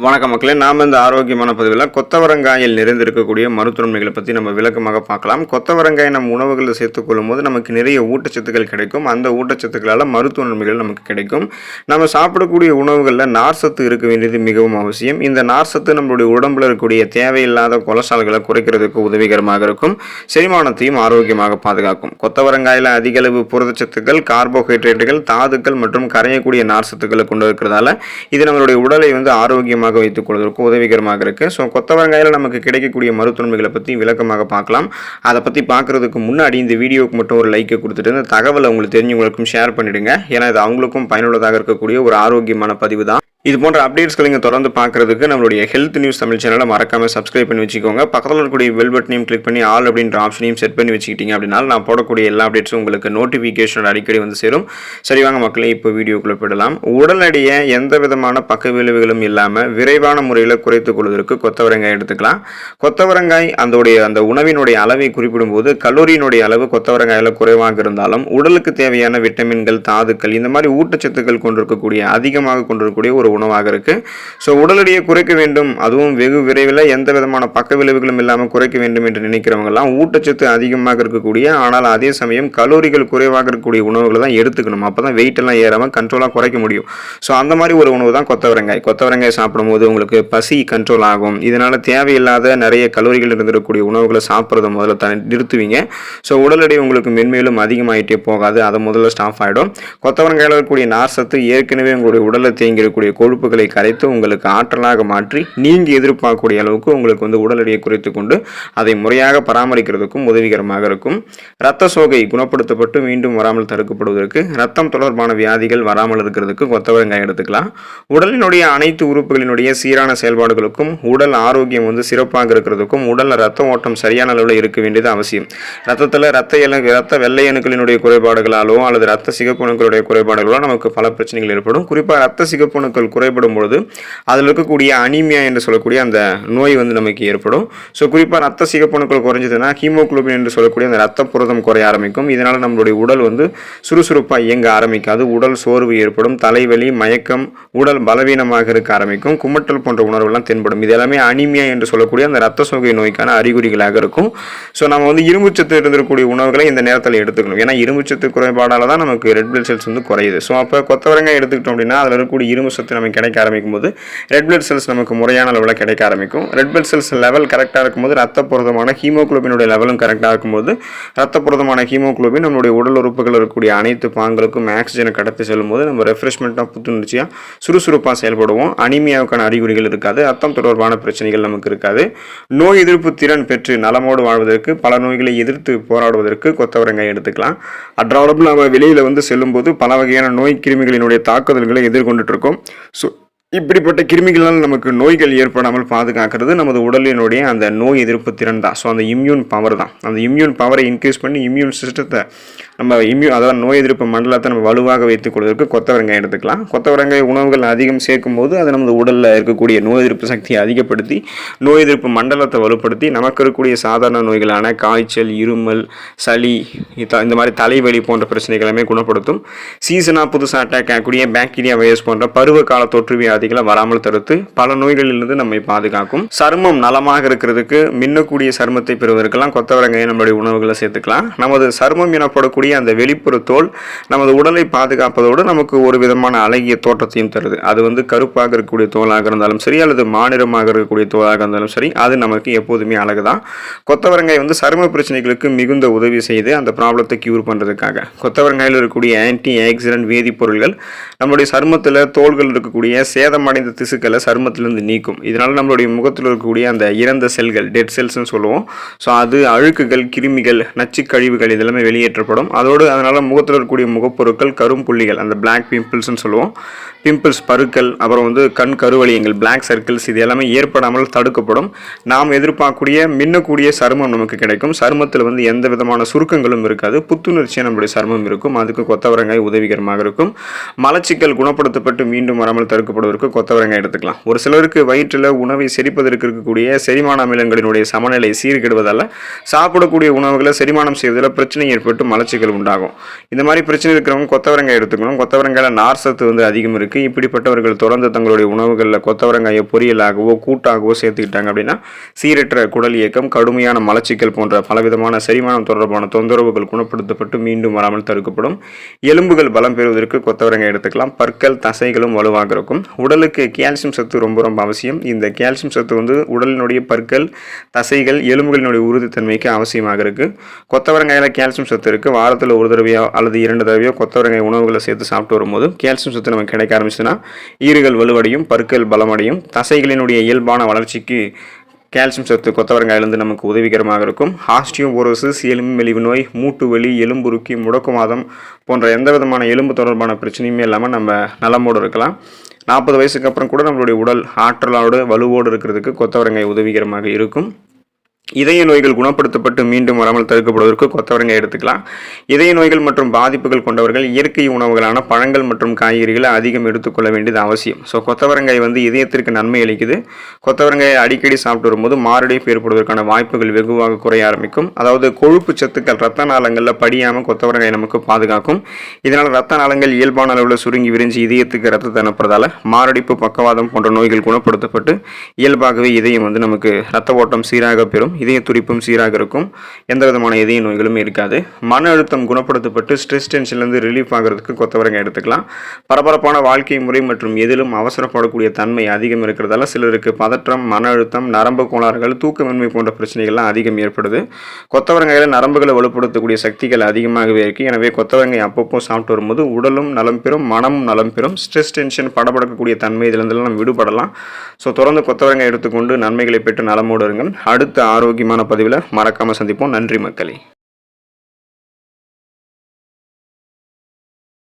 வணக்கம் மக்களே, நாம் இந்த ஆரோக்கியமான பதிவில் கொத்தவரங்காயில் நிறைந்திருக்கக்கூடிய மருத்துவமைகளை பற்றி நம்ம விளக்கமாக பார்க்கலாம். கொத்தவரங்காய் நம்ம உணவுகளில் சேர்த்துக்கொள்ளும் போது நமக்கு நிறைய ஊட்டச்சத்துக்கள் கிடைக்கும். அந்த ஊட்டச்சத்துக்களால் மருத்துவ நன்மைகள் நமக்கு கிடைக்கும். நம்ம சாப்பிடக்கூடிய உணவுகளில் நார் சத்து இருக்க வேண்டியது மிகவும் அவசியம். இந்த நார் சத்து நம்மளுடைய உடம்பில் இருக்கக்கூடிய தேவையில்லாத கொலஸ்ட்ரால்களை குறைக்கிறதுக்கு உதவிகரமாக இருக்கும். செரிமானத்தையும் ஆரோக்கியமாக பாதுகாக்கும். கொத்தவரங்காயில் அதிக அளவு புரதச்சத்துக்கள், கார்போஹைட்ரேட்டுகள், தாதுக்கள் மற்றும் கரையக்கூடிய நார் சத்துக்களை கொண்டு இருக்கிறதால இது நம்மளுடைய உடலை ஆரோக்கியமாக வைத்துக் கொள்வதற்கு உதவிகரமாக இருக்கு. ஸோ கொத்தவரங்காயில் நமக்கு கிடைக்கக்கூடிய மருத்துவமைகளை பற்றி விளக்கமாக பார்க்கலாம். அதை பற்றி பார்க்கறதுக்கு முன்னாடி இந்த வீடியோவுக்கு மட்டும் ஒரு லைக்கை கொடுத்துட்டு இந்த தகவலை உங்களுக்கு தெரிஞ்சவங்களுக்கும் ஷேர் பண்ணிடுங்க. ஏன்னா இது அவங்களுக்கும் பயனுள்ளதாக இருக்கக்கூடிய ஒரு ஆரோக்கியமான பதிவு தான். இது போன்ற அப்டேட்ஸ்களை நீங்கள் தொடர்ந்து பார்க்குறதுக்கு நம்மளுடைய ஹெல்த் நியூஸ் தமிழ் சேனலை மறக்காமல் சப்ஸ்கிரைப் பண்ணி வச்சுக்கோங்க. பக்கத்தில் இருக்கக்கூடிய பெல் பட்டனையும் கிளிக் பண்ணி ஆல் அப்படின்ற ஆப்ஷனையும் செட் பண்ணி வச்சுக்கிட்டீங்க அப்படின்னா நான் போடக்கூடிய எல்லா அப்டேட்ஸும் உங்களுக்கு நோட்டிஃபிகேஷன் அடிக்கடி சேரும். சரி வாங்க மக்களே, இப்போ வீடியோக்குள்ளே போயிடலாம். உடல் எடையை எந்த விதமான பக்க விளைவுகளும் இல்லாமல் விரைவான முறையில் குறைத்துக் கொள்வதற்கு கொத்தவரங்காய் எடுத்துக்கலாம். கொத்தவரங்காய் அந்த உணவினுடைய அளவை குறிப்பிடும்போது கலோரியினுடைய அளவு கொத்தவரங்காயில் குறைவாக இருந்தாலும் உடலுக்கு தேவையான விட்டமின்கள், தாதுக்கள், இந்த மாதிரி ஊட்டச்சத்துக்கள் கொண்டிருக்கக்கூடிய அதிகமாக கொண்டிருக்கக்கூடிய ஒரு உணவாக இருக்கு. ஸோ உடல் எடையை குறைக்க வேண்டும், அதுவும் வெகு விரைவில் எந்த விதமான பக்க விளைவுகளும் இல்லாமல் குறைக்க வேண்டும் என்று நினைக்கிறவங்கலாம் ஊட்டச்சத்து அதிகமாக இருக்கக்கூடிய ஆனால் அதே சமயம் கலோரிகள் குறைவாக இருக்கக்கூடிய உணவுகளை தான் எடுத்துக்கணும். அப்போ தான் வெயிட் எல்லாம் ஏறாமல் கண்ட்ரோலாக குறைக்க முடியும். ஸோ அந்த மாதிரி ஒரு உணவு தான் கொத்தவரங்காய். கொத்தவரங்காய் சாப்பிடும்போது உங்களுக்கு பசி கண்ட்ரோல் ஆகும். இதனால் தேவையில்லாத நிறைய கலோரிகள் இருந்திருக்கக்கூடிய உணவுகளை சாப்பிட்றத முதல்ல நிறுத்துவீங்க. ஸோ உடல் எடை உங்களுக்கு மென்மேலும் அதிகமாகிட்டே போகாது, அதை முதல்ல ஸ்டாப் ஆகிடும். கொத்தவரங்காயில் இருக்கக்கூடிய நார் சத்து ஏற்கனவே உங்களுடைய உடலில் தேங்கியிருக்கக்கூடிய கொழுப்புகளை கரைத்து உங்களுக்கு ஆற்றலாக மாற்றி நீங்கள் எதிர்பார்க்கக்கூடிய அளவுக்கு உங்களுக்கு உடல் எடையை குறைத்து கொண்டு அதை முறையாக பராமரிக்கிறதுக்கும் உதவிகரமாக இருக்கும். இரத்த சோகை குணப்படுத்தப்பட்டு மீண்டும் வராமல் தடுக்கப்படுவதற்கு, ரத்தம் தொடர்பான வியாதிகள் வராமல் இருக்கிறதுக்கு கொத்தவரங்காய் எடுத்துக்கலாம். உடலினுடைய அனைத்து உறுப்புகளினுடைய சீரான செயல்பாடுகளுக்கும் உடல் ஆரோக்கியம் சிறப்பாக இருக்கிறதுக்கும் உடலில் ரத்த ஓட்டம் சரியான அளவில் இருக்க வேண்டியது அவசியம். ரத்தத்தில் ரத்த வெள்ளை அணுக்களினுடைய குறைபாடுகளாலோ அல்லது ரத்த சிகப்பு அணுக்களுடைய குறைபாடுகளோ நமக்கு பல பிரச்சனைகள் ஏற்படும். குறிப்பாக ரத்த சிகப்பு அணுக்கள் குறைபடும் பொழுது அதில் இருக்கக்கூடிய அனீமியா என்று சொல்லக்கூடிய அந்த நோய் நமக்கு ஏற்படும். ஸோ குறிப்பாக ரத்த சிகப்பணுக்கள் குறைஞ்சதுன்னா ஹீமோகுளோபின் என்று சொல்லக்கூடிய அந்த ரத்த புரதம் குறைய ஆரம்பிக்கும். இதனால் நம்மளுடைய உடல் சுறுசுறுப்பாக இயங்க ஆரம்பிக்காது. உடல் சோர்வு ஏற்படும், தலைவலி, மயக்கம், உடல் பலவீனமாக இருக்க ஆரம்பிக்கும், குமட்டல் போன்ற உணர்வுலாம் தென்படும். இது எல்லாமே அனீமியா என்று சொல்லக்கூடிய அந்த ரத்த சோகை நோய்க்கான அறிகுறிகளாக இருக்கும். ஸோ நம்ம இரும்புச்சத்து இருந்திருக்கக்கூடிய உணவுகளை இந்த நேரத்தில் எடுத்துக்கணும். ஏன்னா இரும்புச்சத்து குறைபாடால தான் நமக்கு ரெட் பிளட் செல்ஸ் குறையுது. ஸோ அப்போ கொத்தவரங்காய் எடுத்துக்கிட்டோம் அப்படின்னா அதில் இருக்கக்கூடிய இரும்பு சத்து நமக்கு கிடைக்க ஆரம்பிக்கும் போது ரெட் பிளட் செல்ஸ் நமக்கு முறையான அளவில் கிடைக்க ஆரம்பிக்கும். ரெட் பிளட் செல்ஸ் லெவல் கரெக்டாக இருக்கும்போது ரத்த புரதமான ஹீமோகுளோபினுடைய லெவலும் கரெக்டாக இருக்கும்போது ரத்த புரதமான ஹீமோகுளோபின் நம்மளுடைய உடல் உறுப்புகள் இருக்கக்கூடிய அனைத்து பாங்களுக்கும் ஆக்சிஜனை கடத்தி செல்லும் போது நம்ம ரெஃப்ரெஷ்மெண்ட்டாக, புத்துணர்ச்சியாக, சுறுசுறுப்பாக செயல்படுவோம். அனிமியாவுக்கான அறிகுறிகள் இருக்காது, ரத்தம் தொடர்பான பிரச்சனைகள் நமக்கு இருக்காது. நோய் எதிர்ப்பு திறன் பெற்று நலமோடு வாழ்வதற்கு, பல நோய்களை எதிர்த்து போராடுவதற்கு கொத்தவரங்காய் எடுத்துக்கலாம். அன்றாடம் நம்ம வெளியில் செல்லும் போது பல வகையான நோய் கிருமிகளினுடைய தாக்குதல்களை எதிர்கொண்டுட்டு இருக்கோம். ஸோ இப்படிப்பட்ட கிருமிகளால் நமக்கு நோய்கள் ஏற்படாமல் பாதுகாக்கிறது நமது உடலினுடைய அந்த நோய் எதிர்ப்பு திறன் தான். ஸோ அந்த இம்யூன் பவர் தான். அந்த இம்யூன் பவரை இன்க்ரீஸ் பண்ணி இம்யூன் சிஸ்டத்தை அதாவது நோய் எதிர்ப்பு மண்டலத்தை நம்ம வலுவாக வைத்துக் கொள்வதற்கு கொத்தவரங்காய் எடுத்துக்கலாம். கொத்தவரங்காய் உணவுகள் அதிகம் சேர்க்கும் போது அது நமது உடலில் இருக்கக்கூடிய நோய் எதிர்ப்பு சக்தியை அதிகப்படுத்தி நோய் எதிர்ப்பு மண்டலத்தை வலுப்படுத்தி நமக்கு இருக்கக்கூடிய சாதாரண நோய்களான காய்ச்சல், இருமல், சளி, இந்த மாதிரி தலைவலி போன்ற பிரச்சனைகள் எல்லாமே குணப்படுத்தும். சீசனாக புதுசாக அட்டாக் ஆகக்கூடிய பாக்டீரியா, வைரஸ் போன்ற பருவ கால தொற்று வியாதிகளை வராமல் தடுத்து பல நோய்களிலிருந்து நம்மை பாதுகாக்கும். சருமம் நலமாக இருக்கிறதுக்கு, மின்னக்கூடிய சருமத்தை பெறுவதற்கெல்லாம் கொத்தவரங்காயை நம்மளுடைய உணவுகளை சேர்த்துக்கலாம். நமது சருமம் எனப்படக்கூடிய அந்த வெளிப்புற தோல் நமது உடலை பாதுகாப்பதோடு நமக்கு ஒரு விதமான அழகிய தோற்றத்தையும் தருது. அது கருப்பாக இருக்கக்கூடிய தோலாக இருந்தாலும் சரி அல்லது மாநிறமாக இருக்கக்கூடிய தோலாக இருந்தாலும் சரி, அது நமக்கு எப்போதுமே அழகுதான். கொத்தவரங்காய் சரும பிரச்சனைகளுக்கு மிகுந்த உதவி செய்து அந்த ப்ராப்ளத்தை கியூர் பண்ணுறதுக்காக கொத்தவரங்காயில் இருக்கக்கூடிய ஆன்டி ஆக்சிடென்ட் வேதிப்பொருள்கள் நம்மளுடைய சருமத்தில், தோள்கள் இருக்கக்கூடிய சேதமடைந்த திசுக்களை சருமத்திலிருந்து நீக்கும். இதனால் நம்மளுடைய முகத்தில் இருக்கக்கூடிய அந்த இறந்த செல்கள், டெட் செல்ஸ்ன்னு சொல்லுவோம். ஸோ அது அழுக்குகள், கிருமிகள், நச்சு கழிவுகள் இதெல்லாமே வெளியேற்றப்படும். அதனால முகத்தில் இருக்கக்கூடிய முகப்பொருட்கள், கரும்புள்ளிகள், அந்த பிளாக் பிம்பிள்ஸ்ன்னு சொல்லுவோம், பிம்பிள்ஸ், பருக்கள், அப்புறம் கண் கருவழியங்கள், பிளாக் சர்க்கிள்ஸ், இது எல்லாமே ஏற்படாமல் தடுக்கப்படும். நாம் எதிர்பார்க்கக்கூடிய மின்னக்கூடிய சருமம் நமக்கு கிடைக்கும். சருமத்தில் எந்த விதமான சுருக்கங்களும் இருக்காது, புத்துணர்ச்சியாக நம்மளுடைய சருமம் இருக்கும். அதுக்கு கொத்தவரங்காய் உதவிகரமாக இருக்கும். மலச்சிக்கல் குணப்படுத்தப்பட்டு மீண்டும் வராமல் தடுக்கப்படுவதற்கு கொத்தவரங்காய் எடுத்துக்கலாம். ஒரு சிலருக்கு வயிற்றில் உணவை செரிப்பதற்கு இருக்கக்கூடிய செரிமான அமிலங்களினுடைய சமநிலை சீர்கெடுவதால் சாப்பிடக்கூடிய உணவுகளை செரிமானம் செய்வதில் பிரச்சனை ஏற்பட்டு மலச்சிக்கல் பிரச்சனைகள் உண்டாகும். இந்த மாதிரி பிரச்சனை இருக்கிறவங்க கொத்தவரங்காய் எடுத்துக்கணும். கொத்தவரங்காயில் நார் சத்து வந்து அதிகம் இருக்குது. இப்படிப்பட்டவர்கள் தொடர்ந்து தங்களுடைய உணவுகளில் கொத்தவரங்காயை பொரியலாகவோ கூட்டாகவோ சேர்த்துக்கிட்டாங்க அப்படின்னா சீரற்ற குடல் இயக்கம், கடுமையான மலச்சிக்கல் போன்ற பலவிதமான செரிமானம் தொடர்பான தொந்தரவுகள் குணப்படுத்தப்பட்டு மீண்டும் வராமல் தடுக்கப்படும். எலும்புகள் பலம் பெறுவதற்கு கொத்தவரங்காய் எடுத்துக்கலாம். பற்கள் தசைகளும் வலுவாக இருக்கும். உடலுக்கு கால்சியம் சத்து ரொம்ப ரொம்ப அவசியம். இந்த கால்சியம் சத்து வந்து உடலினுடைய பற்கள், தசைகள், எலும்புகளினுடைய உறுதித்தன்மைக்கு அவசியமாக இருக்குது. கொத்தவரங்காயில் கால்சியம் சத்து இருக்குது. வாரத்தில் ஒரு தடவையோ அல்லது 2 தடவையோ கொத்தவரங்காய் உணவுகளை சேர்த்து சாப்பிட்டு வரும்போது கால்சியம் சத்து நமக்கு கிடைக்க ஆரம்பிச்சுன்னா ஈறுகள் வலுவடையும், பற்கள் பலமடையும், தசைகளினுடைய இயல்பான வளர்ச்சிக்கு கால்சியம் சத்து கொத்தவரங்காயிலிருந்து நமக்கு உதவிகரமாக இருக்கும். ஆஸ்டியோபோரோசிஸ், எலும்பு மெலிவு நோய், மூட்டு வலி, எலும்புருக்கி, முடக்குவாதம் போன்ற எந்த விதமான எலும்பு தொடர்பான பிரச்சனையுமே இல்லாமல் நம்ம நலமோடு இருக்கலாம். 40 வயசுக்கு அப்புறம் கூட நம்மளுடைய உடல் ஆற்றலோடு வலுவோடு இருக்கிறதுக்கு கொத்தவரங்காய் உதவிகரமாக இருக்கும். இதய நோய்கள் குணப்படுத்தப்பட்டு மீண்டும் வராமல் தடுக்கப்படுவதற்கு கொத்தவரங்காய் எடுத்துக்கலாம். இதய நோய்கள் மற்றும் பாதிப்புகள் கொண்டவர்கள் இயற்கை உணவுகளான பழங்கள் மற்றும் காய்கறிகளை அதிகம் எடுத்துக்கொள்ள வேண்டியது அவசியம். ஸோ கொத்தவரங்காய் வந்து இதயத்திற்கு நன்மை அளிக்குது. கொத்தவரங்காயை அடிக்கடி சாப்பிட்டு வரும்போது மாரடைப்பு ஏற்படுவதற்கான வாய்ப்புகள் வெகுவாக குறைய ஆரம்பிக்கும். அதாவது கொழுப்பு சத்துக்கள் ரத்த நாளங்களில் படியாமல் கொத்தவரங்காய் நமக்கு பாதுகாக்கும். இதனால் ரத்த நாளங்கள் இயல்பான அளவில் சுருங்கி விரிஞ்சு இதயத்துக்கு ரத்தத்தை அனுப்புறதால மாரடைப்பு, பக்கவாதம் போன்ற நோய்கள் குணப்படுத்தப்பட்டு இயல்பாகவே இதயம் வந்து நமக்கு ரத்த ஓட்டம் சீராக பெறும். இதய துடிப்பும் சீராக இருக்கும். எந்த விதமான இதய நோய்களும் இருக்காது. மன அழுத்தம் குணப்படுத்தப்பட்டு ஸ்ட்ரெஸ் டென்ஷன்லேருந்து ரிலீஃப் ஆகிறதுக்கு கொத்தவரங்காய் எடுத்துக்கலாம். பரபரப்பான வாழ்க்கை முறை மற்றும் எதிலும் அவசரப்படக்கூடிய தன்மை அதிகம் இருக்கிறதால சிலருக்கு பதற்றம், மன அழுத்தம், நரம்பு கோளாறுகள், தூக்கமின்மை போன்ற பிரச்சனைகள்லாம் அதிகம் ஏற்படுது. கொத்தவரங்காயில் நரம்புகளை வலுப்படுத்தக்கூடிய சக்திகள் அதிகமாகவே இருக்குது. எனவே கொத்தவரங்காய் அப்பப்போ சாப்பிட்டு வரும்போது உடலும் நலம் பெறும், மனமும் நலம் பெறும். ஸ்ட்ரெஸ் டென்ஷன், படபடக்கக்கூடிய தன்மை இதிலிருந்தெல்லாம் நம்ம விடுபடலாம். ஸோ தொடர்ந்து கொத்தவரங்காய் எடுத்துக்கொண்டு நன்மைகளை பெற்று நலமோடு இருங்கள். அடுத்த ஆரோக்கியமான பதிவில் மறக்காமல் சந்திப்போம். நன்றி மக்களே.